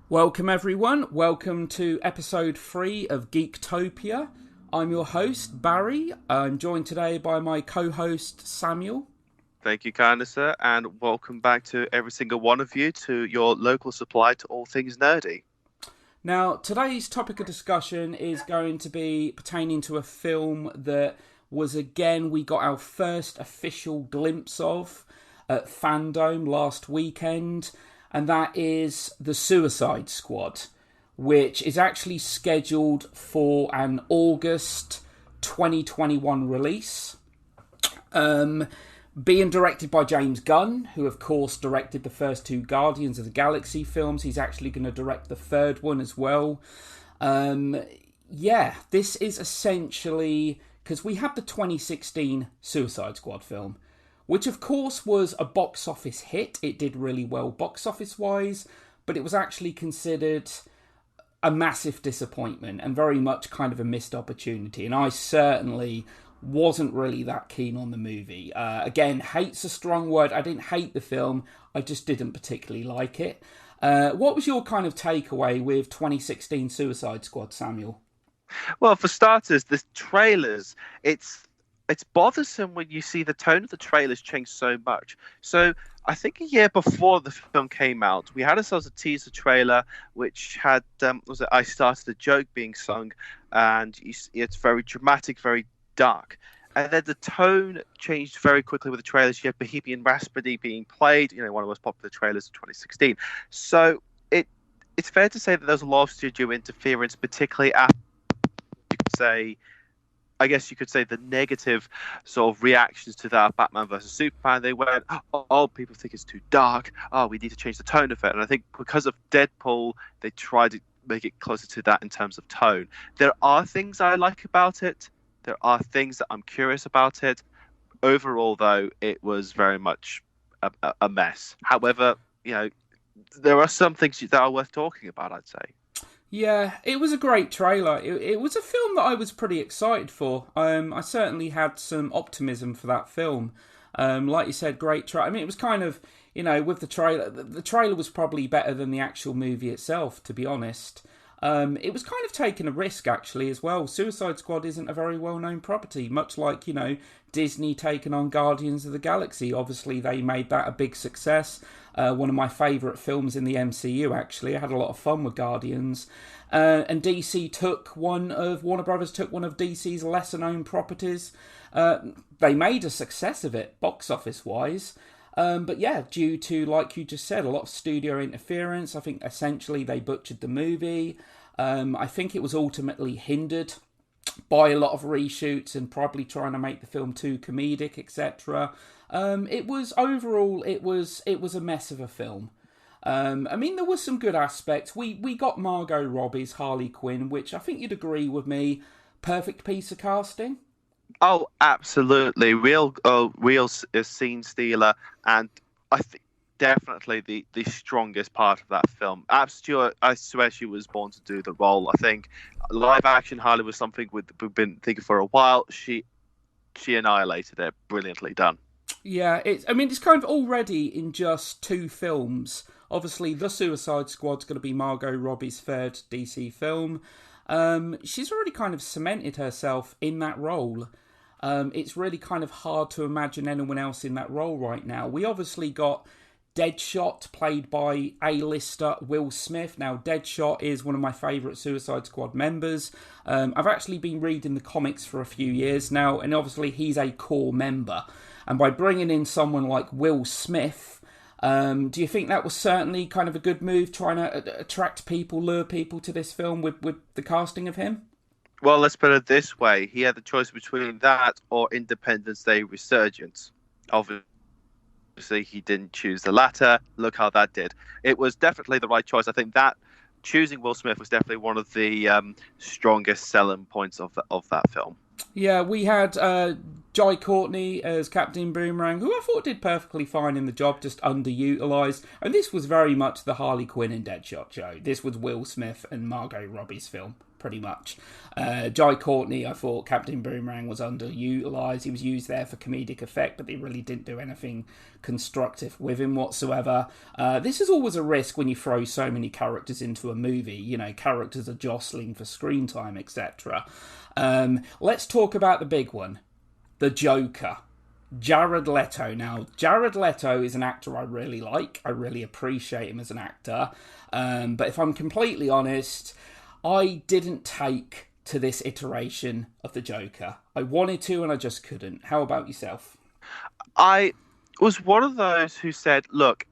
Welcome everyone, welcome to episode 3 of Geektopia. I'm your host, Barry. I'm joined today by my co-host, Samuel. Thank you, kindly, sir, and welcome back to every single one of you to your local supply to all things nerdy. Now, today's topic of discussion is going to be pertaining to a film that we got our first official glimpse of at Fandom last weekend, and that is The Suicide Squad, which is actually scheduled for an August 2021 release. Being directed by James Gunn, who of course directed the first two Guardians of the Galaxy films. He's actually going to direct the third one as well. This is essentially, because we had the 2016 Suicide Squad film, which of course was a box office hit. It did really well box office wise, but it was actually considered a massive disappointment and very much kind of a missed opportunity. And I certainly wasn't really that keen on the movie. Again, hate's a strong word. I didn't hate the film, I just didn't particularly like it. What was your kind of takeaway with 2016 Suicide Squad, Samuel? Well, for starters, the trailers, it's bothersome when you see the tone of the trailers change so much. So I think a year before the film came out, we had ourselves a teaser trailer which had I Started a Joke being sung, and it's very dramatic, very dark. And then the tone changed very quickly with the trailers. You had Bohemian Rhapsody being played, one of the most popular trailers of 2016. So it's fair to say that there's a lot of studio interference, particularly after, you could say the negative sort of reactions to that Batman versus Superman. They went, oh, people think it's too dark. Oh, we need to change the tone of it. And I think because of Deadpool, they tried to make it closer to that in terms of tone. There are things I like about it. There are things that I'm curious about it. Overall, though, it was very much a mess. However, there are some things that are worth talking about, I'd say. Yeah, it was a great trailer. It was a film that I was pretty excited for. I certainly had some optimism for that film. Like you said, great trailer. I mean, it was kind of, with the trailer was probably better than the actual movie itself, to be honest. It was kind of taking a risk, actually, as well. Suicide Squad isn't a very well-known property, much like, Disney taking on Guardians of the Galaxy. Obviously, they made that a big success. One of my favourite films in the MCU, actually. I had a lot of fun with Guardians. And Warner Brothers took one of DC's lesser-known properties. They made a success of it, box office-wise. But yeah, due to, like you just said, a lot of studio interference, I think essentially they butchered the movie. I think it was ultimately hindered by a lot of reshoots and probably trying to make the film too comedic, etc. It was a mess of a film. There were some good aspects. We got Margot Robbie's Harley Quinn, which I think you'd agree with me, perfect piece of casting. Oh, absolutely. Real scene stealer, and I think definitely the strongest part of that film. I swear she was born to do the role. I think live action Harley was something we've been thinking for a while. She annihilated it. Brilliantly done. Yeah, it's kind of already in just 2 films. Obviously, The Suicide Squad's going to be Margot Robbie's third DC film. She's already kind of cemented herself in that role. It's really kind of hard to imagine anyone else in that role right now. We obviously got Deadshot, played by A-lister Will Smith. Now, Deadshot is one of my favourite Suicide Squad members. I've actually been reading the comics for a few years now, and obviously he's a core member. And by bringing in someone like Will Smith, do you think that was certainly kind of a good move, trying to attract people, lure people to this film with the casting of him? Well, let's put it this way. He had the choice between that or Independence Day Resurgence. Obviously, he didn't choose the latter. Look how that did. It was definitely the right choice. I think that choosing Will Smith was definitely one of the strongest selling points of that film. Yeah, we had Jai Courtney as Captain Boomerang, who I thought did perfectly fine in the job, just underutilised. And this was very much the Harley Quinn and Deadshot show. This was Will Smith and Margot Robbie's film. pretty much. Jai Courtney, I thought Captain Boomerang was underutilised. He was used there for comedic effect, but they really didn't do anything constructive with him whatsoever. This is always a risk when you throw so many characters into a movie. You know, characters are jostling for screen time, etc. Let's talk about the big one, the Joker. Jared Leto. Now, Jared Leto is an actor I really like. I really appreciate him as an actor. But if I'm completely honest, I didn't take to this iteration of the Joker. I wanted to and I just couldn't. How about yourself? I was one of those who said, look,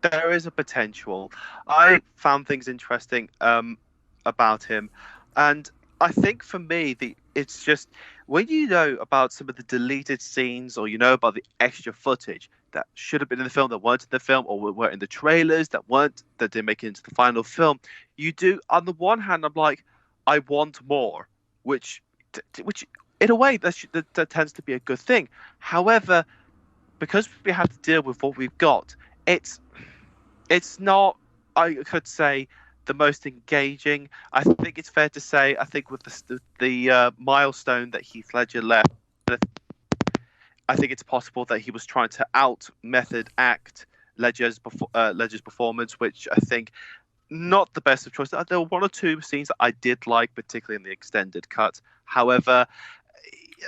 there is a potential. I found things interesting about him. And I think for me, it's just when you know about some of the deleted scenes or you know about the extra footage that should have been in the film that weren't in the film or were in the trailers that didn't make it into the final film, you do. On the one hand, I'm like, I want more, which in a way that tends to be a good thing. However, because we have to deal with what we've got, it's not, I could say, the most engaging. I think it's fair to say, I think with the milestone that Heath Ledger left, I think it's possible that he was trying to out-method act Ledger's performance, which I think not the best of choice. There were one or two scenes that I did like, particularly in the extended cut. However,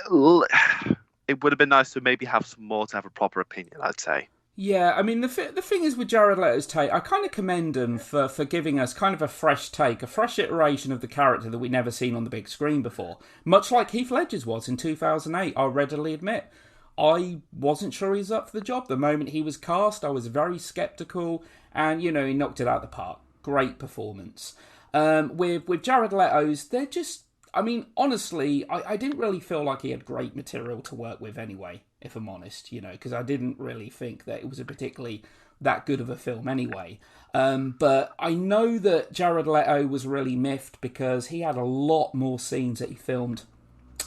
it would have been nice to maybe have some more to have a proper opinion, I'd say. Yeah, I mean, the thing is with Jared Leto's take, I kind of commend him for giving us kind of a fresh take, a fresh iteration of the character that we'd never seen on the big screen before. Much like Heath Ledger's was in 2008, I'll readily admit. I wasn't sure he was up for the job. The moment he was cast, I was very sceptical, and, you know, he knocked it out of the park. Great performance. With Jared Leto's, they're just... I mean, honestly, I didn't really feel like he had great material to work with anyway, if I'm honest, you know, because I didn't really think that it was a particularly that good of a film anyway. But I know that Jared Leto was really miffed because he had a lot more scenes that he filmed.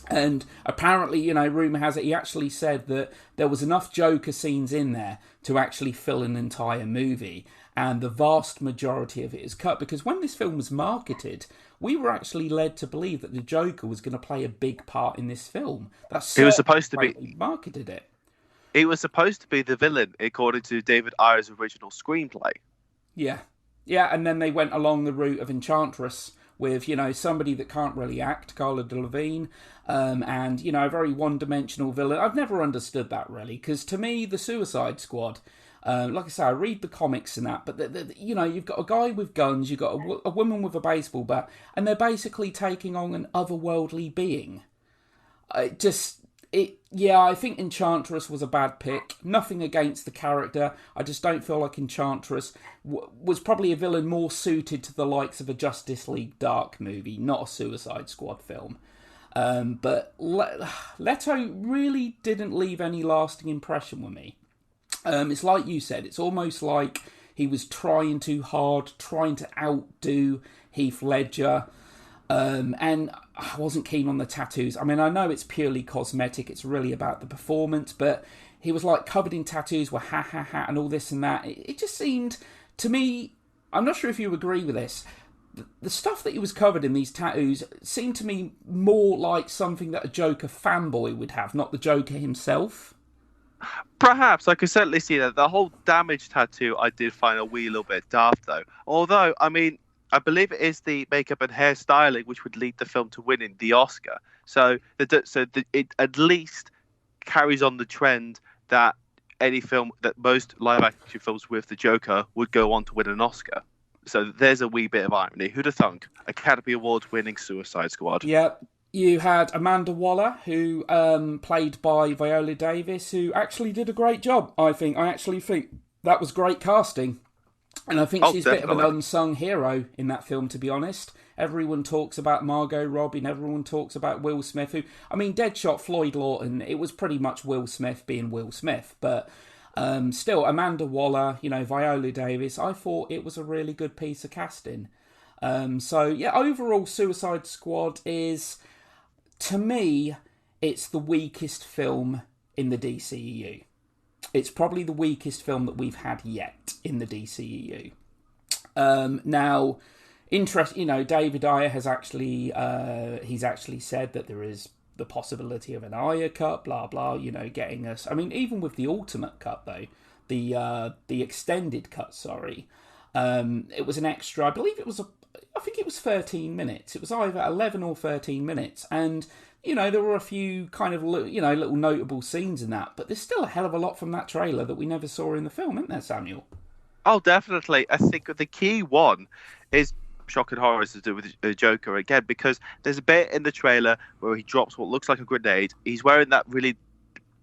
And apparently, you know, rumour has it, he actually said that there was enough Joker scenes in there to actually fill an entire movie. And the vast majority of it is cut because when this film was marketed, we were actually led to believe that the Joker was going to play a big part in this film. That's it was supposed to be marketed it. It was supposed to be the villain, according to David Ayer's original screenplay. Yeah, and then they went along the route of Enchantress with, you know, somebody that can't really act, Cara Delevingne, and, you know, a very one-dimensional villain. I've never understood that, really, because to me, the Suicide Squad... like I say, I read the comics and that, but you know, you've got a guy with guns, you've got a woman with a baseball bat, and they're basically taking on an otherworldly being. I think Enchantress was a bad pick. Nothing against the character. I just don't feel like Enchantress was probably a villain more suited to the likes of a Justice League Dark movie, not a Suicide Squad film. But Leto really didn't leave any lasting impression with me. It's like you said, it's almost like he was trying too hard, trying to outdo Heath Ledger, and I wasn't keen on the tattoos. I mean, I know it's purely cosmetic, it's really about the performance, but he was like covered in tattoos with ha ha ha and all this and that. It just seemed, to me, I'm not sure if you agree with this, the stuff that he was covered in, these tattoos, seemed to me more like something that a Joker fanboy would have, not the Joker himself. Perhaps I could certainly see that. The whole damage tattoo I did find a wee little bit daft, though. Although, I mean, I believe it is the makeup and hairstyling which would lead the film to winning the Oscar. So it at least carries on the trend that most live action films with the Joker would go on to win an Oscar. So there's a wee bit of irony. Who'd have thunk? Academy Award winning Suicide Squad. Yeah. You had Amanda Waller, who played by Viola Davis, who actually did a great job, I think. I actually think that was great casting. And I think she's definitely a bit of an unsung hero in that film, to be honest. Everyone talks about Margot Robbie and everyone talks about Will Smith, who... I mean, Deadshot Floyd Lawton, it was pretty much Will Smith being Will Smith. But still, Amanda Waller, you know, Viola Davis, I thought it was a really good piece of casting. Overall, Suicide Squad is... To me, it's the weakest film in the DCEU. It's probably the weakest film that we've had yet in the DCEU. Now, David Ayer has actually he's actually said that there is the possibility of an Ayer cut, blah blah. Getting us. I mean, even with the ultimate cut though, the extended cut. Sorry, it was an extra. I believe it was I think it was 13 minutes. It was either 11 or 13 minutes, and there were a few kind of little notable scenes in that, but there's still a hell of a lot from that trailer that we never saw in the film, isn't there, Samuel? Oh, definitely. I think the key one is shock and horror to do with the Joker again, because there's a bit in the trailer where he drops what looks like a grenade. He's wearing that really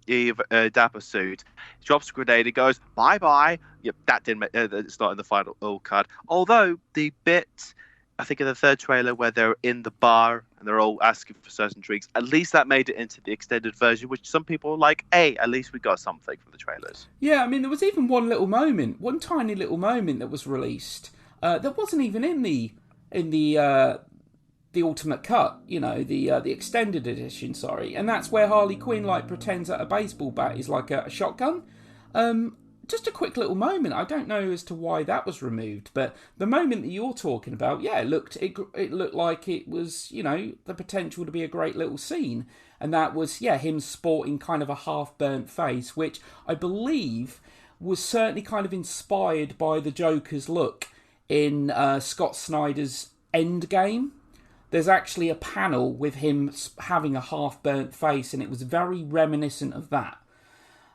dapper suit. He drops a grenade. He goes bye bye. Yep, that didn't. It's not in the final cut. Although the bit, I think in the third trailer where they're in the bar and they're all asking for certain drinks, at least that made it into the extended version, which some people were like, hey, at least we got something from the trailers. Yeah, I mean, there was even one tiny little moment that was released that wasn't even in the ultimate cut, the extended edition, sorry, and that's where Harley Quinn pretends that a baseball bat is like a shotgun. Just a quick little moment. I don't know as to why that was removed, but the moment that you're talking about, yeah, it looked like it was, the potential to be a great little scene, and that was, him sporting kind of a half-burnt face, which I believe was certainly kind of inspired by the Joker's look in Scott Snyder's Endgame. There's actually a panel with him having a half-burnt face, and it was very reminiscent of that.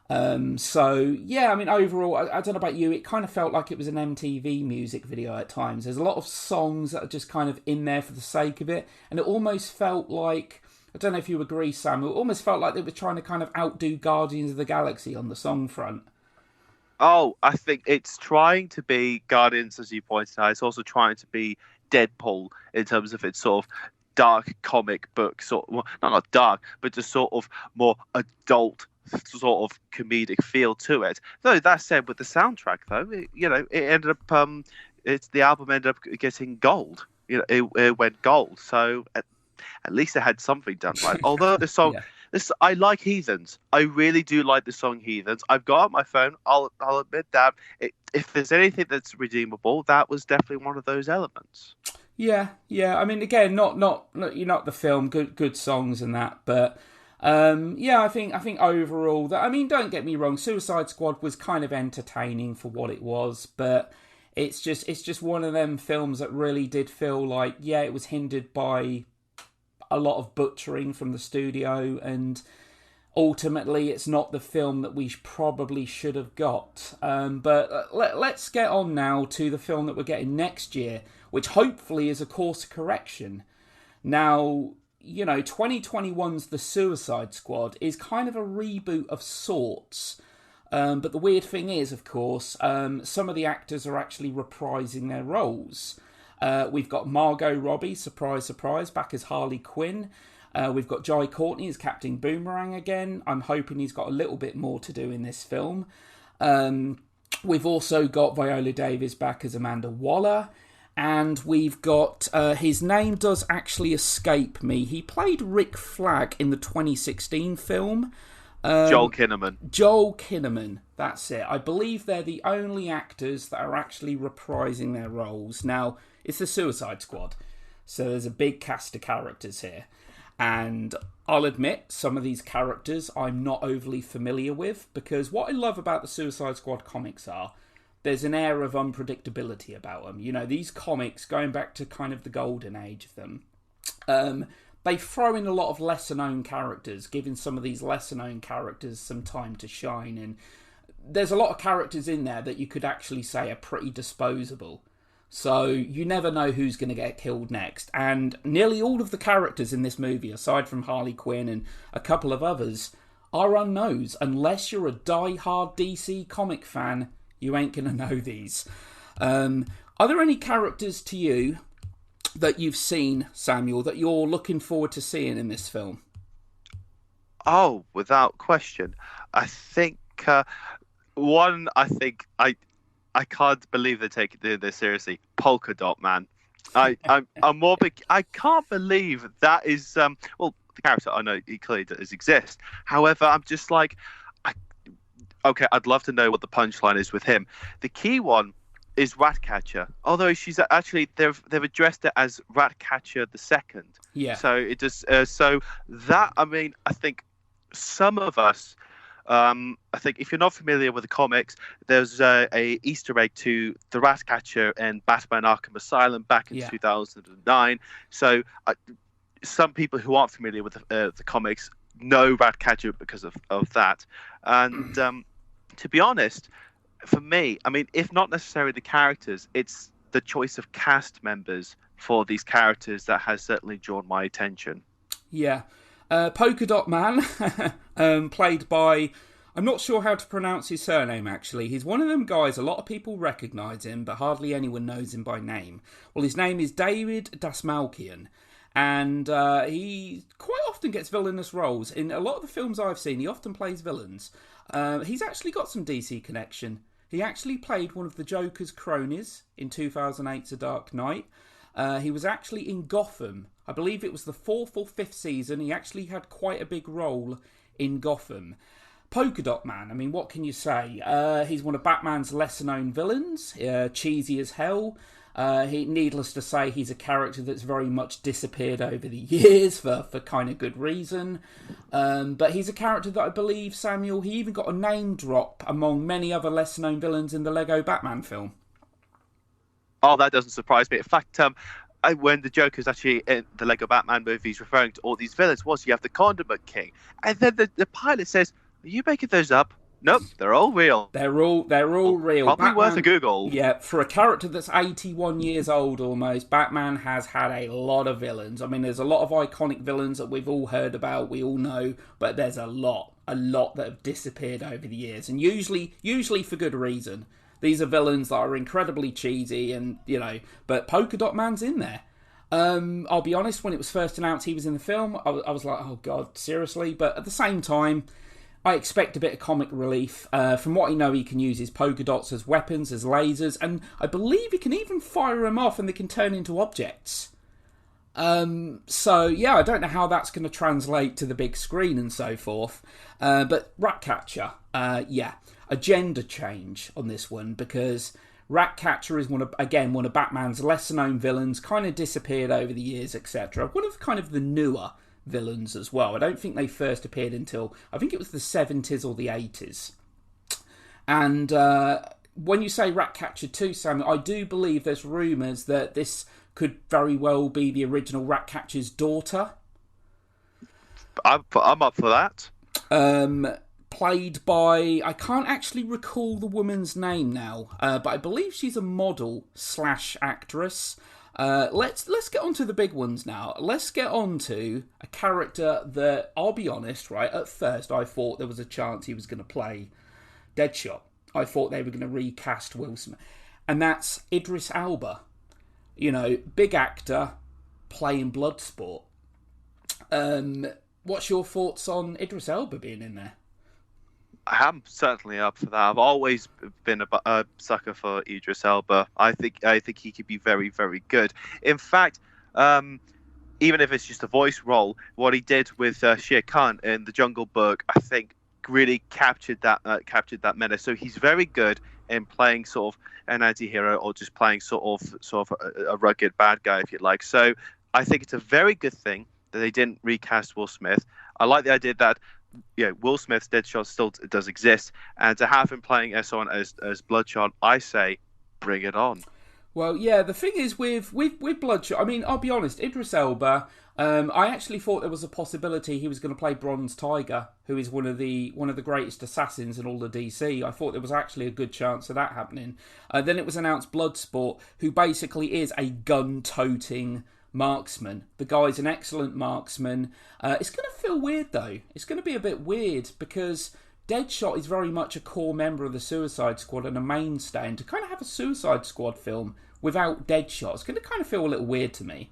I mean, overall, I don't know about you, it kind of felt like it was an MTV music video at times. There's a lot of songs that are just kind of in there for the sake of it, and it almost felt like, I don't know if you agree, Sam, it almost felt like they were trying to kind of outdo Guardians of the Galaxy on the song front. Oh, I think it's trying to be Guardians, as you pointed out. It's also trying to be Deadpool in terms of its sort of dark comic book, sort of, well, not dark, but just sort of more adult sort of comedic feel to it. Though that said, with the soundtrack, though, it ended up, the album ended up getting gold. It went gold. So at least it had something done right. Although the song, I like Heathens. I really do like the song Heathens. I've got it on my phone. I'll admit that if there's anything that's redeemable, that was definitely one of those elements. Yeah. I mean, again, not the film, good songs and that, but. I think overall that, I mean, don't get me wrong, Suicide Squad was kind of entertaining for what it was, but it's just one of them films that really did feel like, it was hindered by a lot of butchering from the studio, and ultimately it's not the film that we probably should have got. But let's get on now to the film that we're getting next year, which hopefully is a course correction. Now, 2021's The Suicide Squad is kind of a reboot of sorts. But the weird thing is, of course, some of the actors are actually reprising their roles. We've got Margot Robbie, surprise, surprise, back as Harley Quinn. We've got Jai Courtney as Captain Boomerang again. I'm hoping he's got a little bit more to do in this film. We've also got Viola Davis back as Amanda Waller. And we've got, his name does actually escape me. He played Rick Flag in the 2016 film. Joel Kinnaman. Joel Kinnaman, that's it. I believe they're the only actors that are actually reprising their roles. Now, it's the Suicide Squad, so there's a big cast of characters here. And I'll admit, some of these characters I'm not overly familiar with, because what I love about the Suicide Squad comics are, there's an air of unpredictability about them. These comics, going back to kind of the golden age of them, they throw in a lot of lesser-known characters, giving some of these lesser-known characters some time to shine. And there's a lot of characters in there that you could actually say are pretty disposable. So you never know who's going to get killed next. And nearly all of the characters in this movie, aside from Harley Quinn and a couple of others, are unknowns. Unless you're a die-hard DC comic fan, you ain't going to know these. Are there any characters to you that you've seen, Samuel, that you're looking forward to seeing in this film? Oh, without question. I think one. I can't believe they're taking this seriously. Polka Dot Man. I'm more big. I can't believe that is well, the character I know he clearly does exist. However, I'm just like, okay, I'd love to know what the punchline is with him. The key one is Ratcatcher. Although she's actually they've addressed it as Ratcatcher the Second. Yeah, So it just so that I mean I think some of us. I think if you're not familiar with the comics, there's a Easter egg to the Ratcatcher in Batman Arkham Asylum back in yeah. 2009. So some people who aren't familiar with the comics know Ratcatcher because of that. And to be honest, for me, I mean, if not necessarily the characters, it's the choice of cast members for these characters that has certainly drawn my attention. Yeah. Polka Dot Man, played by... I'm not sure how to pronounce his surname, actually. He's one of them guys, a lot of people recognise him, but hardly anyone knows him by name. Well, his name is David Dasmalkian, and he quite often gets villainous roles. In a lot of the films I've seen, he often plays villains. He's actually got some DC connection. He actually played one of the Joker's cronies in 2008's A Dark Knight. He was actually in Gotham. I believe it was the 4th or 5th season. He actually had quite a big role in Gotham. Polka Dot Man, I mean, what can you say? He's one of Batman's lesser-known villains, cheesy as hell. Needless to say, he's a character that's very much disappeared over the years for kind of good reason. But he's a character that I believe, Samuel, he even got a name drop among many other lesser-known villains in the Lego Batman film. Oh, that doesn't surprise me. In fact, when the Joker's actually in the Lego Batman movies referring to all these villains, you have the Condiment King, and then the pilot says, "Are you making those up?" Nope, they're all real. They're all real. Probably Batman, worth a Google. Yeah, for a character that's 81 years old almost, Batman has had a lot of villains. I mean, there's a lot of iconic villains that we've all heard about, we all know, but there's a lot that have disappeared over the years, and usually for good reason. These are villains that are incredibly cheesy, and but Polka Dot Man's in there. I'll be honest, when it was first announced he was in the film, I was like, oh god, seriously? But at the same time, I expect a bit of comic relief. From what I know, he can use his polka dots as weapons, as lasers, and I believe he can even fire them off and they can turn into objects. So, yeah, I don't know how that's going to translate to the big screen and so forth. But Ratcatcher, yeah, a gender change on this one, because Ratcatcher is one of Batman's lesser-known villains, kind of disappeared over the years, etc. One of kind of the newer villains as well. I don't think they first appeared until, I think it was the 70s or the 80s. And when you say Ratcatcher 2, Sam, I do believe there's rumours that this could very well be the original Ratcatcher's daughter. I'm up for that. Played by, I can't actually recall the woman's name now, but I believe she's a model / actress. Let's get on to the big ones now. Let's get on to a character that, I'll be honest, right, at first I thought there was a chance he was going to play Deadshot. I thought they were going to recast Will Smith. And that's Idris Elba. Big actor, playing Bloodsport. What's your thoughts on Idris Elba being in there? I'm certainly up for that. I've always been a sucker for Idris Elba. I think he could be very, very good. In fact, even if it's just a voice role, what he did with Shere Khan in The Jungle Book, I think, really captured that menace. So he's very good in playing sort of an anti-hero or just playing sort of a rugged bad guy, if you like. So I think it's a very good thing that they didn't recast Will Smith. I like the idea that Will Smith's Deadshot still does exist, and to have him playing someone as Bloodshot, I say, bring it on. Well, yeah, the thing is with Bloodshot, I mean, I'll be honest, Idris Elba, I actually thought there was a possibility he was going to play Bronze Tiger, who is one of the greatest assassins in all the DC. I thought there was actually a good chance of that happening. Then it was announced Bloodsport, who basically is a gun-toting marksman. The guy's an excellent marksman. It's going to feel weird, though. It's going to be a bit weird, because Deadshot is very much a core member of the Suicide Squad and a mainstay, and to kind of have a Suicide Squad film without Deadshot, it's going to kind of feel a little weird to me.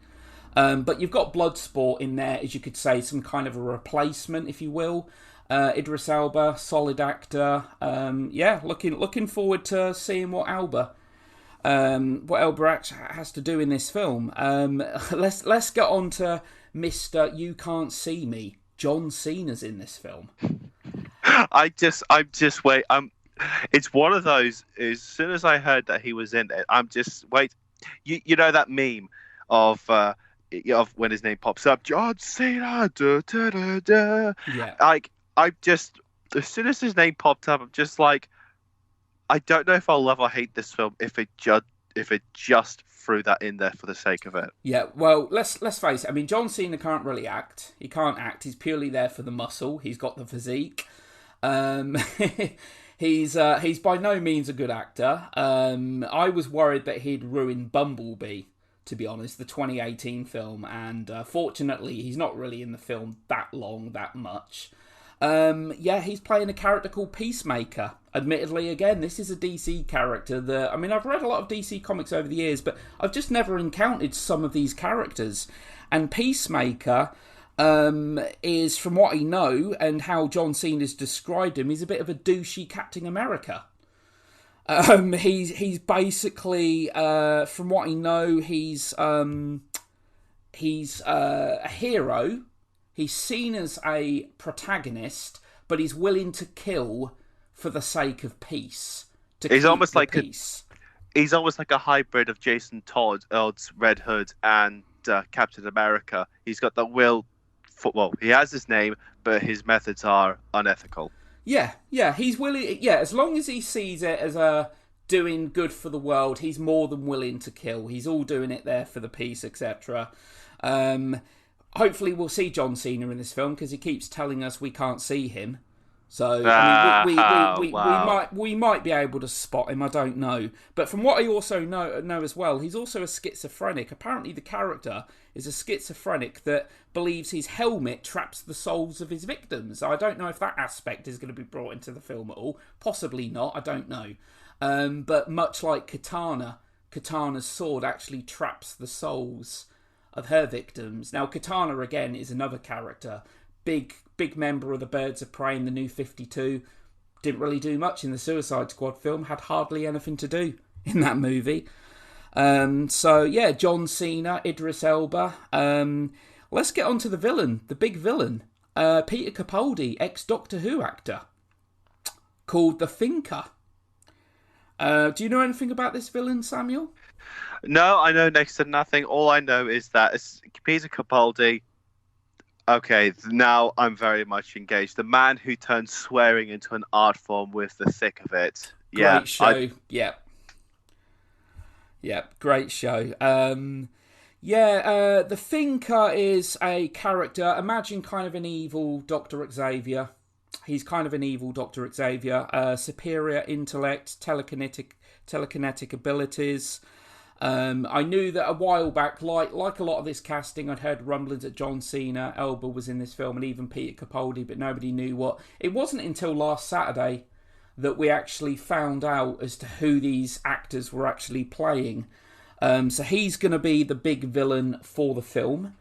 But you've got Bloodsport in there, as you could say, some kind of a replacement, if you will. Idris Elba, solid actor. Yeah, looking forward to seeing what Elba has to do in this film. Let's get on to Mr. You Can't See Me. John Cena's in this film. I'm just wait. It's one of those. As soon as I heard that he was in it, I'm just wait. You know that meme of of when his name pops up, John Cena. Da, da, da, da. Yeah. Like I just as soon as his name popped up, I'm just like I don't know if I'll love or hate this film if it just threw that in there for the sake of it. Yeah, well, let's face it. I mean, John Cena can't really act. He can't act. He's purely there for the muscle. He's got the physique. Um, he's by no means a good actor. I was worried that he'd ruin Bumblebee, to be honest, the 2018 film, and fortunately, he's not really in the film that long, that much. Yeah, he's playing a character called Peacemaker. Admittedly, again, this is a DC character that, I mean, I've read a lot of DC comics over the years, but I've just never encountered some of these characters. And Peacemaker is, from what I know and how John Cena's described him, he's a bit of a douchey Captain America. He's basically, from what I know, he's a hero. He's seen as a protagonist, but he's willing to kill for the sake of peace. To He's keep almost the like peace. he's almost like a hybrid of Jason Todd's Red Hood and Captain America. He's got the will. Well, he has his name, but his methods are unethical. Yeah, he's willing. Yeah, as long as he sees it as a doing good for the world, he's more than willing to kill. He's all doing it there for the peace, etc. Hopefully, we'll see John Cena in this film because he keeps telling us we can't see him. So I mean, Wow. we might be able to spot him. I don't know, but from what I also know as well, he's also a schizophrenic. Apparently, the character is a schizophrenic that believes his helmet traps the souls of his victims. I don't know if that aspect is going to be brought into the film at all. Possibly not. I don't know. But much like Katana's sword actually traps the souls of her victims. Now, Katana again is another character. Big member of the Birds of Prey in the New 52. Didn't really do much in the Suicide Squad film. Had hardly anything to do in that movie. So yeah, John Cena, Idris Elba. Let's get on to the villain, the big villain. Peter Capaldi, ex-Doctor Who actor. Called The Thinker. Do you know anything about this villain, Samuel? No, I know next to nothing. All I know is that it's Peter Capaldi. Okay, now I'm very much engaged. The man who turned swearing into an art form with the thick of it. Yeah, Great show. Yeah, great show. The Thinker is a character. Imagine kind of an evil Dr. Xavier. He's kind of an evil Dr. Xavier. Superior intellect, telekinetic abilities. I knew that a while back, like a lot of this casting, I'd heard rumblings that John Cena, Elba was in this film, and even Peter Capaldi, but nobody knew what. It wasn't until last Saturday that we actually found out as to who these actors were actually playing. So he's going to be the big villain for the film.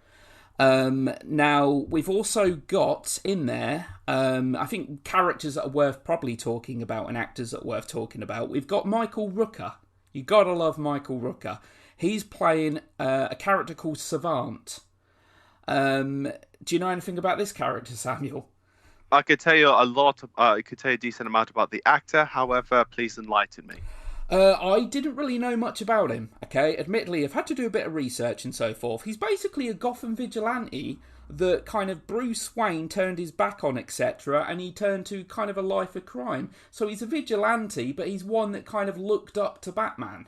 Now, we've also got in there, I think, characters that are worth probably talking about and actors that are worth talking about. We've got Michael Rooker. You gotta love Michael Rooker. He's playing a character called Savant. Do you know anything about this character, Samuel? I could tell you a lot. I could tell you a decent amount about the actor. However, please enlighten me. I didn't really know much about him, okay? Admittedly, I've had to do a bit of research and so forth. He's basically a Gotham vigilante that kind of Bruce Wayne turned his back on, etc., and he turned to kind of a life of crime. So he's a vigilante, but he's one that kind of looked up to Batman.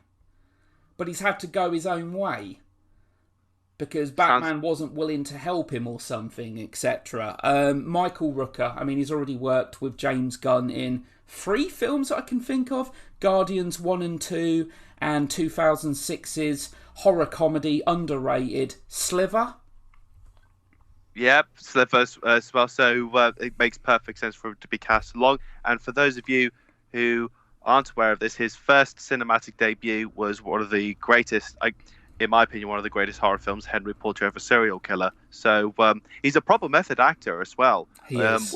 But he's had to go his own way because Batman wasn't willing to help him or something, etc. Michael Rooker, I mean, he's already worked with James Gunn in 3 films that I can think of. Guardians 1 and 2 and 2006's horror comedy underrated Sliver. Yep, Slivers as well. So it makes perfect sense for him to be cast along. And for those of you who aren't aware of this, his first cinematic debut was one of the greatest, in my opinion, one of the greatest horror films, Henry Portrait of a Serial Killer. So he's a proper method actor as well. He is.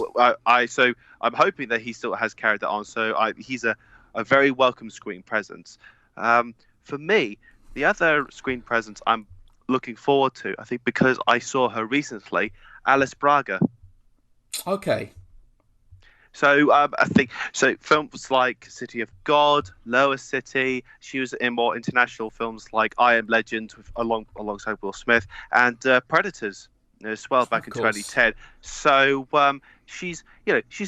So I'm hoping that he still has carried that on. So he's a very welcome screen presence. For me, the other screen presence I'm looking forward to, I think, because I saw her recently, Alice Braga. Okay. I think so. Films like City of God, Lower City. She was in more international films like I Am Legend alongside Will Smith and Predators as well back Of in course. 2010. So she's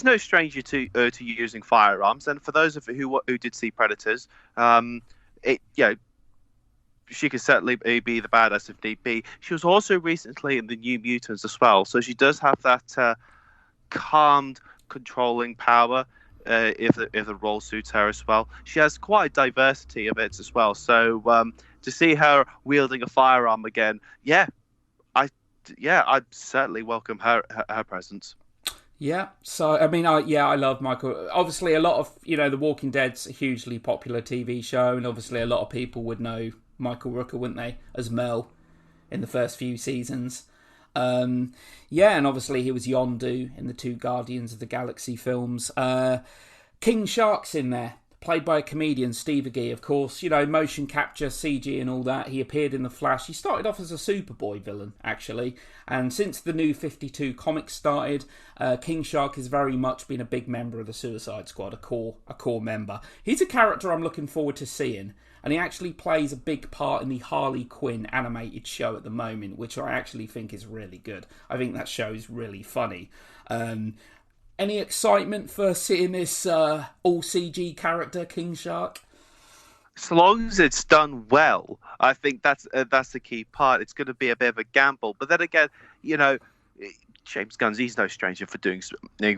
no stranger to using firearms. And for those of who did see Predators, um, it she could certainly be the badass if need be. She was also recently in the New Mutants as well, so she does have that calmed, controlling power. If the role suits her as well, she has quite a diversity of it as well. So to see her wielding a firearm again, I I'd certainly welcome her presence. Yeah, so I mean, I love Michael. Obviously, a lot of The Walking Dead's a hugely popular TV show, and obviously, a lot of people would know Michael Rooker, wouldn't they, as Mel in the first few seasons. Yeah, and obviously he was Yondu in the two Guardians of the Galaxy films. King Shark's in there, played by a comedian, Steve Agee, of course. Motion capture, CG and all that. He appeared in The Flash. He started off as a Superboy villain, actually. And since the New 52 comics started, King Shark has very much been a big member of the Suicide Squad, a core member. He's a character I'm looking forward to seeing. And he actually plays a big part in the Harley Quinn animated show at the moment, which I actually think is really good. I think that show is really funny. Any excitement for seeing this all CG character, King Shark? As long as it's done well, I think that's the key part. It's going to be a bit of a gamble, but then again, you know, James Gunn's he's no stranger for doing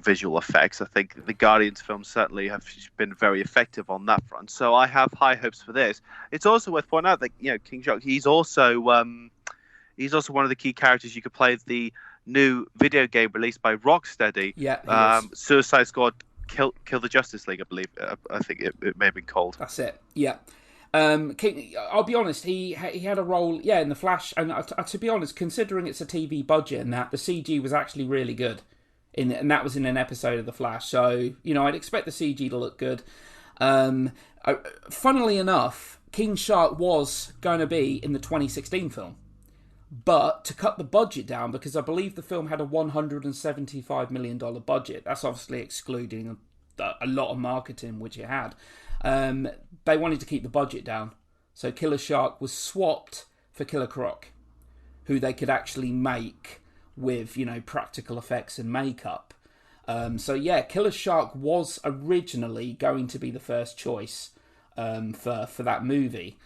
visual effects. I think the Guardians films certainly have been very effective on that front. So I have high hopes for this. It's also worth pointing out that King Shark he's also one of the key characters you could play the new video game released by Rocksteady. Yeah, he is. Suicide Squad Kill the Justice League, I believe. I think it may have been called. That's it. Yeah. I'll be honest. He had a role, in the Flash, and to be honest, considering it's a TV budget and that, the CG was actually really good, and that was in an episode of the Flash. So I'd expect the CG to look good. Funnily enough, King Shark was going to be in the 2016 film, but to cut the budget down, because I believe the film had a $175 million budget. That's obviously excluding a lot of marketing, which it had. They wanted to keep the budget down. So Killer Shark was swapped for Killer Croc, who they could actually make with, practical effects and makeup. Killer Shark was originally going to be the first choice for that movie.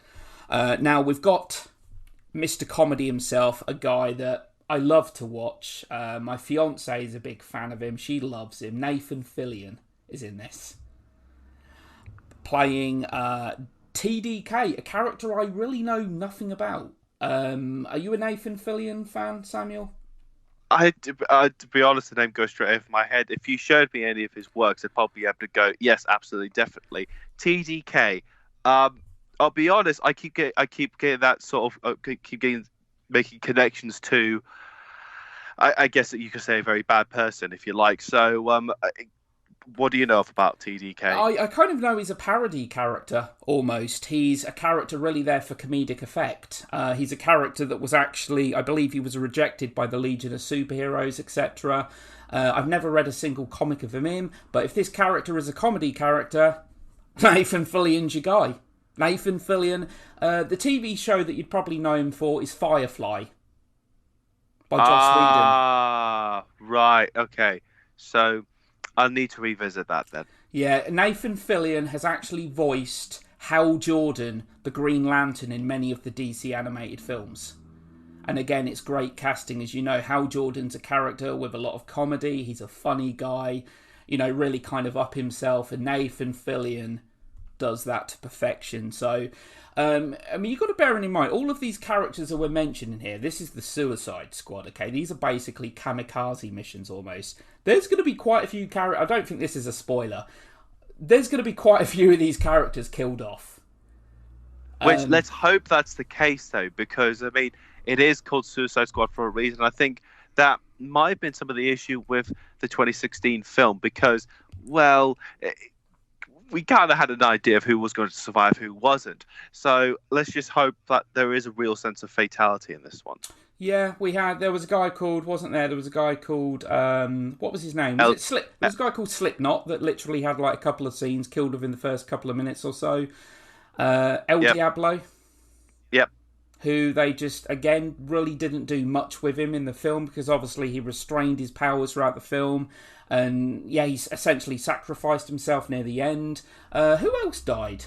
Now we've got Mr. Comedy himself, a guy that I love to watch. My fiance is a big fan of him. She loves him. Nathan Fillion is in this, playing TDK, a character I really know nothing about. Are you a Nathan Fillion fan, Samuel? To be honest, the name goes straight over my head. If you showed me any of his works, I'd probably have to go, yes, absolutely, definitely. TDK. I'll be honest, I keep getting that sort of making connections to, I guess that you could say, a very bad person, if you like. So, what do you know about TDK? I kind of know he's a parody character, almost. He's a character really there for comedic effect. He's a character that was actually, I believe he was rejected by the Legion of Superheroes, etc. I've never read a single comic of him, but if this character is a comedy character, Nathan Fillion's your guy. Nathan Fillion. The TV show that you'd probably know him for is Firefly, by Joss Whedon. Ah, right, okay. So I'll need to revisit that then. Yeah, Nathan Fillion has actually voiced Hal Jordan, the Green Lantern, in many of the DC animated films. And again, it's great casting. As you know, Hal Jordan's a character with a lot of comedy. He's a funny guy, really kind of up himself. And Nathan Fillion does that to perfection. So, you've got to bear in mind, all of these characters that we're mentioning here, this is the Suicide Squad, okay? These are basically kamikaze missions almost. There's going to be quite a few characters. I don't think this is a spoiler. There's going to be quite a few of these characters killed off. Which, let's hope that's the case, though, because, it is called Suicide Squad for a reason. I think that might have been some of the issue with the 2016 film because, we kind of had an idea of who was going to survive, who wasn't. So let's just hope that there is a real sense of fatality in this one. Yeah, we had. There was a guy called, wasn't there? There was a guy called. What was his name? Was El- it Slip? There was a guy called Slipknot that literally had like a couple of scenes, killed within the first couple of minutes or so. El yep, Diablo, yep. who they just again really didn't do much with him in the film because obviously he restrained his powers throughout the film, and yeah, he essentially sacrificed himself near the end. Who else died?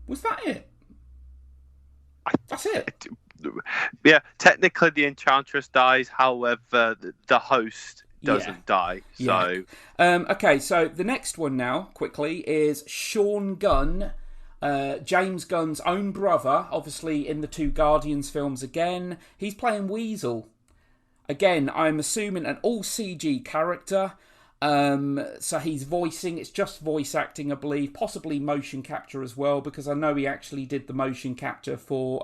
Was that it? That's it. Yeah, technically the Enchantress dies. However, the host Yeah. doesn't die. Yeah. So Okay, so the next one now, quickly, is Sean Gunn, James Gunn's own brother, obviously in the two Guardians films again. He's playing Weasel. Again, I'm assuming an all CG character. So he's voicing, it's just voice acting, I believe, possibly motion capture as well, because I know he actually did the motion capture for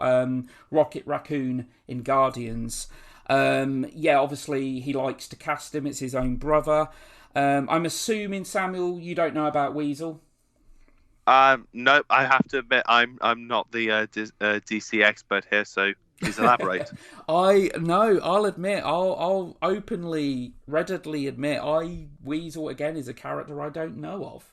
Rocket Raccoon in Guardians. Yeah, obviously he likes to cast him, it's his own brother. I'm assuming, Samuel, you don't know about Weasel? no, I have to admit I'm not the DC expert here. So please elaborate. I'll admit, I'll openly, readily admit, Weasel again is a character I don't know of.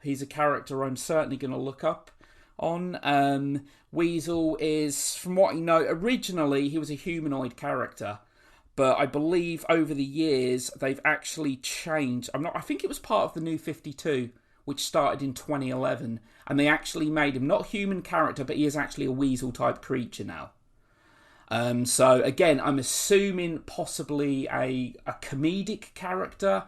He's a character I'm certainly going to look up on. Weasel is, from what I know, originally he was a humanoid character, but I believe over the years they've actually changed. I think it was part of the New 52, which started in 2011, and they actually made him not a human character, but he is actually a weasel type creature now. So again, I'm assuming possibly a comedic character.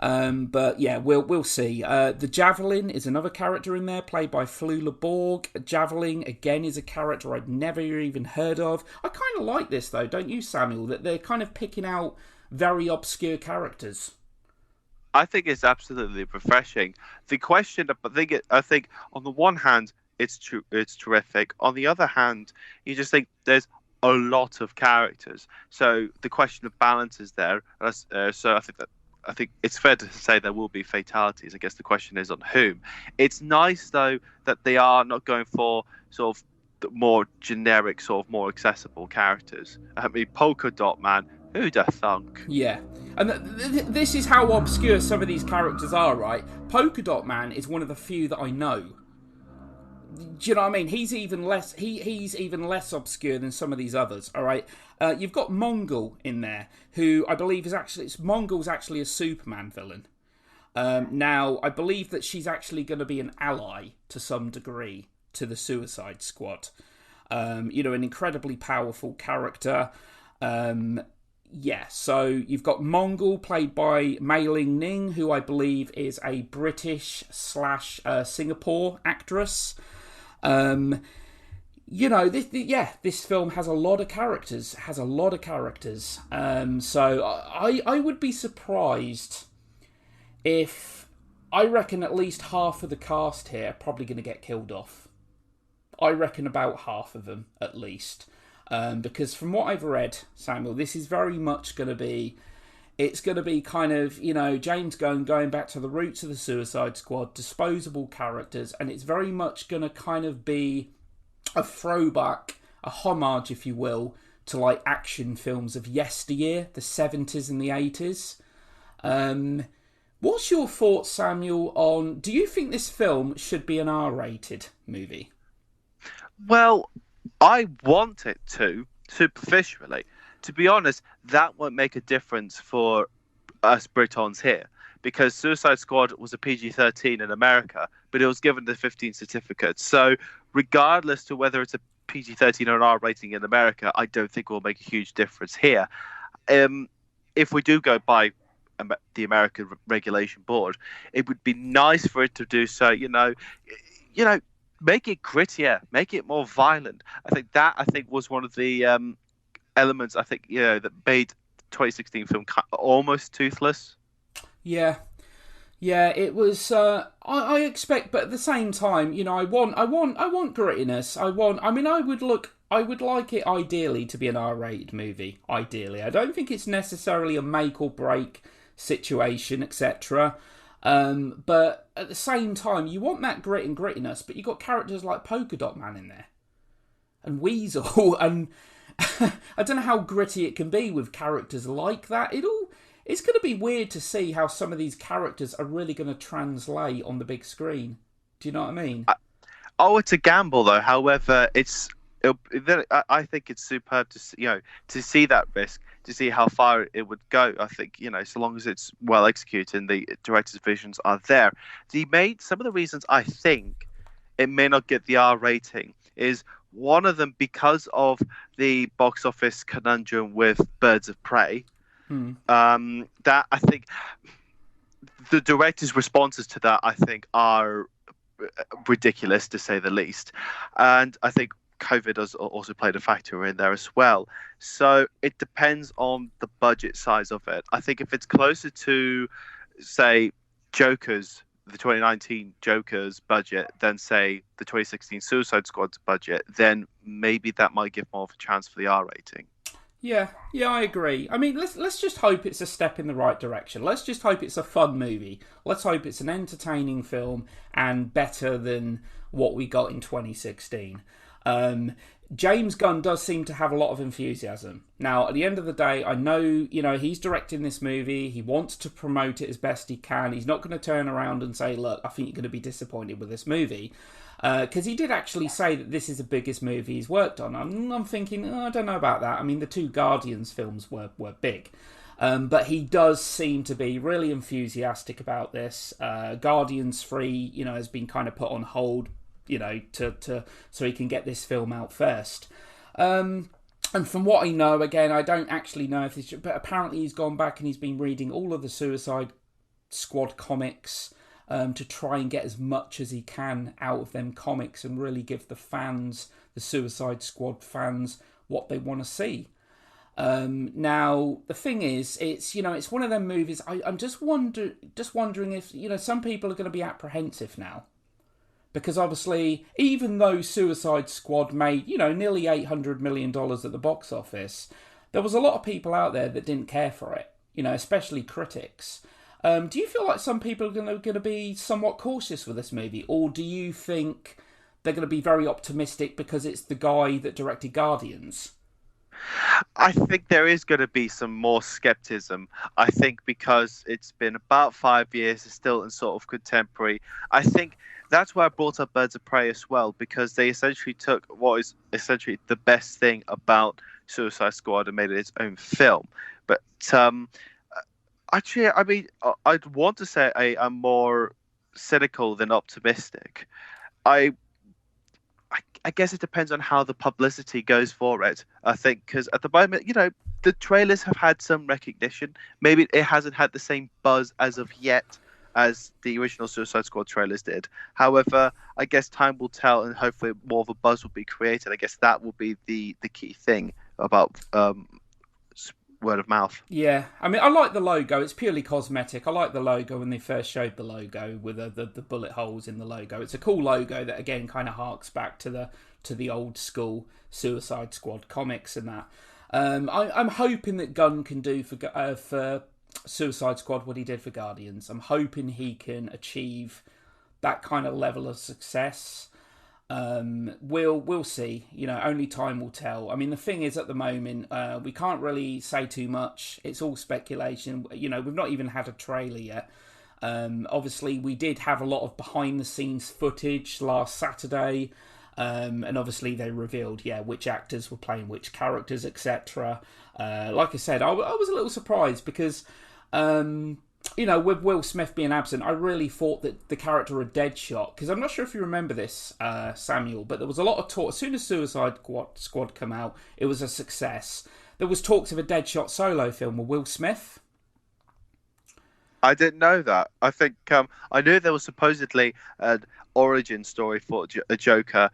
But yeah, we'll see. The Javelin is another character in there, played by Flula Borg. Javelin, again, is a character I've never even heard of. I kind of like this, though, don't you, Samuel? That they're kind of picking out very obscure characters. I think it's absolutely refreshing. The question, I think on the one hand, it's terrific. On the other hand, you just think there's a lot of characters, so the question of balance is there. So I think it's fair to say there will be fatalities. I guess the question is on whom. It's nice though that they are not going for sort of the more generic, sort of more accessible characters. I mean, Polka Dot Man, who'd have thunk? Yeah. And this is how obscure some of these characters are, right? Polka Dot Man is one of the few that I know. Do you know what I mean? He's even less obscure than some of these others. All right, you've got Mongol in there, who I believe Mongol's actually a Superman villain. Now I believe that she's actually going to be an ally to some degree to the Suicide Squad. An incredibly powerful character. Yeah, so you've got Mongol, played by Mei Ling Ning, who I believe is a British / Singapore actress. This film has a lot of characters. So I would be surprised if, I reckon at least half of the cast here are probably going to get killed off. I reckon about half of them at least. Because from what I've read, Samuel, this is very much going to be... It's going to be kind of, James Gunn going back to the roots of the Suicide Squad, disposable characters, and it's very much going to kind of be a throwback, a homage, if you will, to like action films of yesteryear, the 70s and the 80s. What's your thoughts, Samuel, on... Do you think this film should be an R-rated movie? Well, I want it to, superficially. To be honest, that won't make a difference for us Britons here, because Suicide Squad was a PG-13 in America, but it was given the 15 certificate. So regardless to whether it's a PG-13 or an R rating in America, I don't think it will make a huge difference here. If we do go by the American Regulation Board, it would be nice for it to do so, make it grittier, make it more violent. I think was one of the elements that made the 2016 film almost toothless. Yeah, it was. I expect, but at the same time, I want grittiness. I would like it ideally to be an R-rated movie. Ideally, I don't think it's necessarily a make or break situation, etc. But at the same time, you want that grit and grittiness, but you got characters like Polka Dot Man in there, and Weasel, and I don't know how gritty it can be with characters like that. It's going to be weird to see how some of these characters are really going to translate on the big screen. Do you know what I mean? Oh, it's a gamble though. However, I think it's superb to to see that risk, to see how far it would go. I think so long as it's well executed and the director's visions are there. He made some of the reasons I think it may not get the R rating is one of them because of the box office conundrum with Birds of Prey. That I think the director's responses to that I think are ridiculous to say the least, and I think COVID has also played a factor in there as well. So it depends on the budget size of it. I think if it's closer to, say, the 2019 Joker's budget than say the 2016 Suicide Squad's budget, then maybe that might give more of a chance for the R rating. Yeah, I agree. I mean, let's just hope it's a step in the right direction. Let's just hope it's a fun movie. Let's hope it's an entertaining film and better than what we got in 2016. James Gunn does seem to have a lot of enthusiasm. Now, at the end of the day, I know, he's directing this movie. He wants to promote it as best he can. He's not going to turn around and say, look, I think you're going to be disappointed with this movie. Because he did actually say that this is the biggest movie he's worked on. I'm thinking, I don't know about that. I mean, the two Guardians films were big. But he does seem to be really enthusiastic about this. Guardians 3, has been kind of put on hold, so he can get this film out first. And from what I know, again, I don't actually know if this, but apparently he's gone back and he's been reading all of the Suicide Squad comics to try and get as much as he can out of them comics and really give the fans, the Suicide Squad fans, what they want to see. Now the thing is, it's one of them movies. I'm just wondering if some people are going to be apprehensive now. Because obviously, even though Suicide Squad made, nearly $800 million at the box office, there was a lot of people out there that didn't care for it, especially critics. Do you feel like some people are going to be somewhat cautious with this movie? Or do you think they're going to be very optimistic because it's the guy that directed Guardians? I think there is going to be some more skepticism. I think because it's been about 5 years, it's still in sort of contemporary. I think that's why I brought up Birds of Prey as well, because they essentially took what is essentially the best thing about Suicide Squad and made it its own film. But actually, I mean, I'd want to say I'm more cynical than optimistic. I guess it depends on how the publicity goes for it. I think because at the moment, the trailers have had some recognition. Maybe it hasn't had the same buzz as of yet as the original Suicide Squad trailers did. However, I guess time will tell, and hopefully more of a buzz will be created. I guess that will be the key thing about word of mouth. Yeah, I mean, I like the logo. It's purely cosmetic. I like the logo when they first showed the logo with the bullet holes in the logo. It's a cool logo that again kind of harks back to the old school Suicide Squad comics and that. I'm hoping that Gunn can do for Suicide Squad what he did for Guardians. I'm hoping he can achieve that kind of level of success. We'll see. Only time will tell. I mean, the thing is, at the moment, we can't really say too much. It's all speculation. We've not even had a trailer yet. Obviously, we did have a lot of behind-the-scenes footage last Saturday, and obviously they revealed, which actors were playing which characters, etc. Like I said, I was a little surprised because with Will Smith being absent, I really thought that the character of Deadshot, because I'm not sure if you remember this, Samuel, but there was a lot of talk. As soon as Suicide Squad came out, it was a success. There was talks of a Deadshot solo film with Will Smith. I didn't know that. I think I knew there was supposedly an origin story for a Joker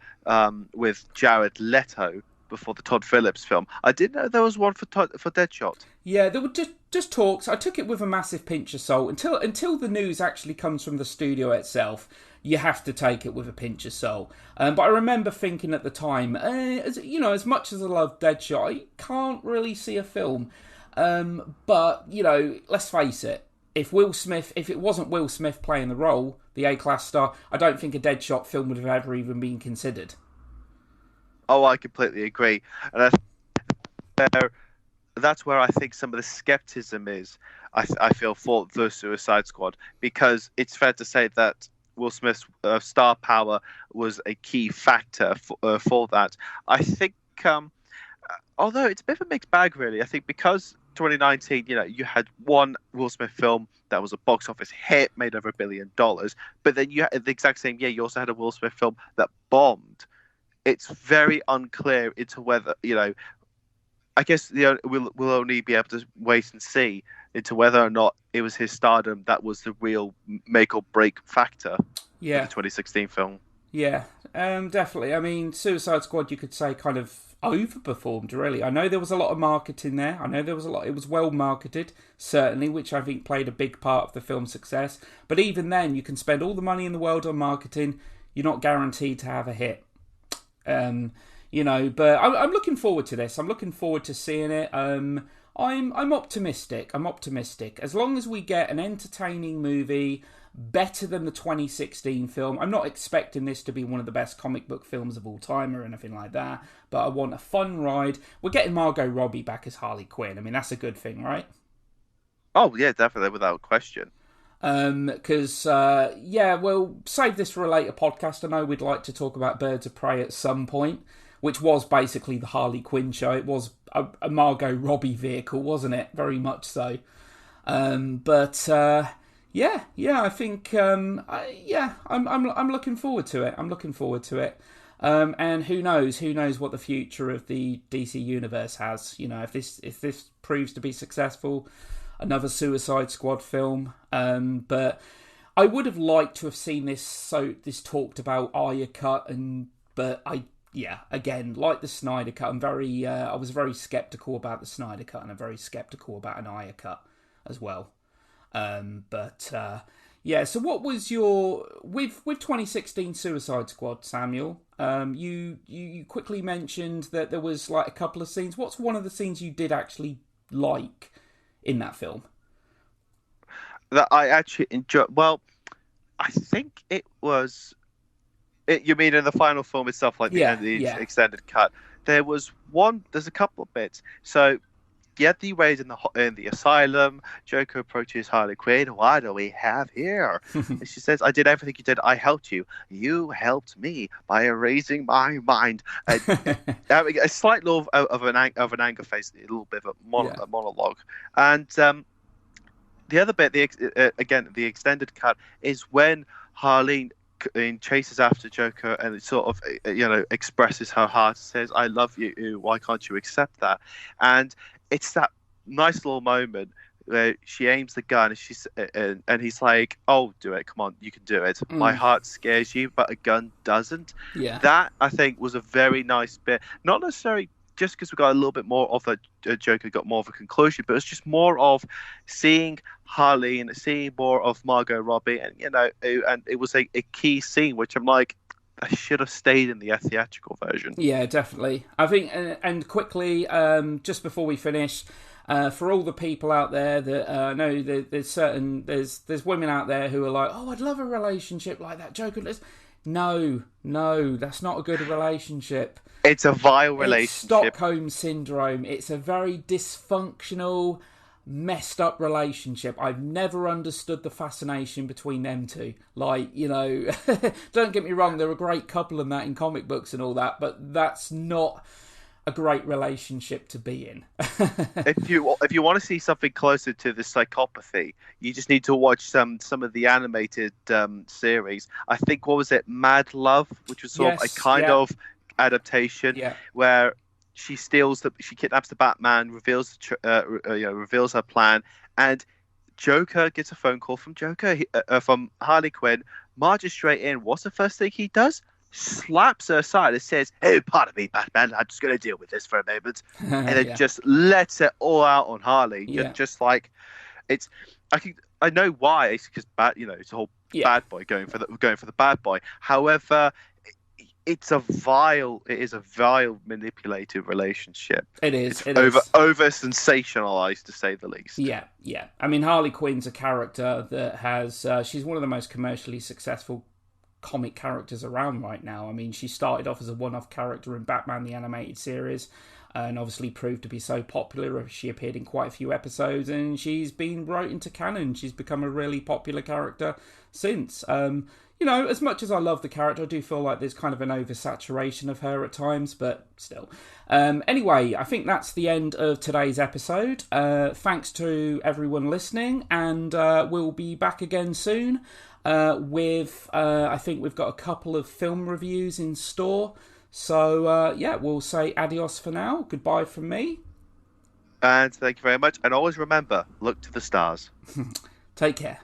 with Jared Leto before the Todd Phillips film. I didn't know there was one for Deadshot. Yeah, there were just talks. I took it with a massive pinch of salt. Until the news actually comes from the studio itself, you have to take it with a pinch of salt. But I remember thinking at the time, as much as I love Deadshot, I can't really see a film. But let's face it. If it wasn't Will Smith playing the role, the A-class star, I don't think a Deadshot film would have ever even been considered. Oh, I completely agree. And that's where I think some of the skepticism is. I feel for the Suicide Squad, because it's fair to say that Will Smith's star power was a key factor for that. I think, although it's a bit of a mixed bag, really. I think because 2019, you had one Will Smith film that was a box office hit, made over $1 billion, but then you had the exact same year you also had a Will Smith film that bombed. It's very unclear into whether I guess we'll only be able to wait and see into whether or not it was his stardom that was the real make or break factor for the 2016 film. Yeah, definitely. I mean, Suicide Squad, you could say, kind of overperformed, really. I know there was a lot of marketing there. I know there was a lot. It was well marketed, certainly, which I think played a big part of the film's success. But even then, you can spend all the money in the world on marketing. You're not guaranteed to have a hit. But I'm looking forward to this. I'm looking forward to seeing it. I'm optimistic. I'm optimistic. As long as we get an entertaining movie, better than the 2016 film. I'm not expecting this to be one of the best comic book films of all time or anything like that, but I want a fun ride. We're getting Margot Robbie back as Harley Quinn. I mean, that's a good thing, right? Oh, yeah, definitely, without question. Because, we'll save this for a later podcast. I know we'd like to talk about Birds of Prey at some point, which was basically the Harley Quinn show. It was a Margot Robbie vehicle, wasn't it? Very much so. I think, I'm looking forward to it. I'm looking forward to it. And who knows what the future of the DC universe has. If this proves to be successful, another Suicide Squad film. But I would have liked to have seen this talked about Aya cut, again, like the Snyder cut, I was very skeptical about the Snyder cut, and I'm very skeptical about an Aya cut as well. So what was your with 2016 Suicide Squad, Samuel? You quickly mentioned that there was like a couple of scenes. What's one of the scenes you did actually like in that film? That I actually enjoyed. Well, I think it was. You mean in the final film itself, like the extended cut? There's a couple of bits. So, the raid in the asylum. Joker approaches Harley Quinn. What do we have here? And she says, "I did everything you did. I helped you. You helped me by erasing my mind." Having a slight little of an anger face, a little bit of a monologue, and the other bit, the extended cut, is when Harleen chases after Joker and it sort of expresses her heart, says, "I love you. Why can't you accept that?" And it's that nice little moment where she aims the gun and he's like, "Oh, do it. Come on, you can do it. My heart scares you, but a gun doesn't." Yeah. That, I think, was a very nice bit. Not necessarily just because we got a little bit more of a Joker, got more of a conclusion, but it's just more of seeing Harley and seeing more of Margot Robbie, and and it was a key scene, which I'm like, I should have stayed in the theatrical version. Yeah, definitely. I think, and quickly, just before we finish, for all the people out there that know there's women out there who are like, "Oh, I'd love a relationship like that, Joker." No, that's not a good relationship. It's a vile relationship. It's Stockholm syndrome. It's a very dysfunctional, messed up relationship. I've never understood the fascination between them two. Like, don't get me wrong, they're a great couple and that in comic books and all that, but that's not a great relationship to be in. If you want to see something closer to the psychopathy, you just need to watch some of the animated series. I think, what was it, Mad Love, which was sort of a kind of adaptation where she kidnaps the Batman, reveals her plan, and Joker gets a phone call from from Harley Quinn, marches straight in. What's the first thing he does? Slaps her aside and says, "Hey, pardon me, Batman, I'm just going to deal with this for a moment," and then just lets it all out on Harley. Just like, it's, I know why. It's because it's a whole bad boy going for the bad boy. However, it is a vile, manipulative relationship. It is. It's over sensationalized, to say the least. Yeah. I mean, Harley Quinn's a character that has. She's one of the most commercially successful comic characters around right now. I mean, she started off as a one-off character in Batman the Animated Series, and obviously proved to be so popular. She appeared in quite a few episodes, and she's been right into canon. She's become a really popular character since. As much as I love the character, I do feel like there's kind of an oversaturation of her at times, but still. Anyway, I think that's the end of today's episode. Thanks to everyone listening, and we'll be back again soon with, I think we've got a couple of film reviews in store. So, we'll say adios for now. Goodbye from me. And thank you very much. And always remember, look to the stars. Take care.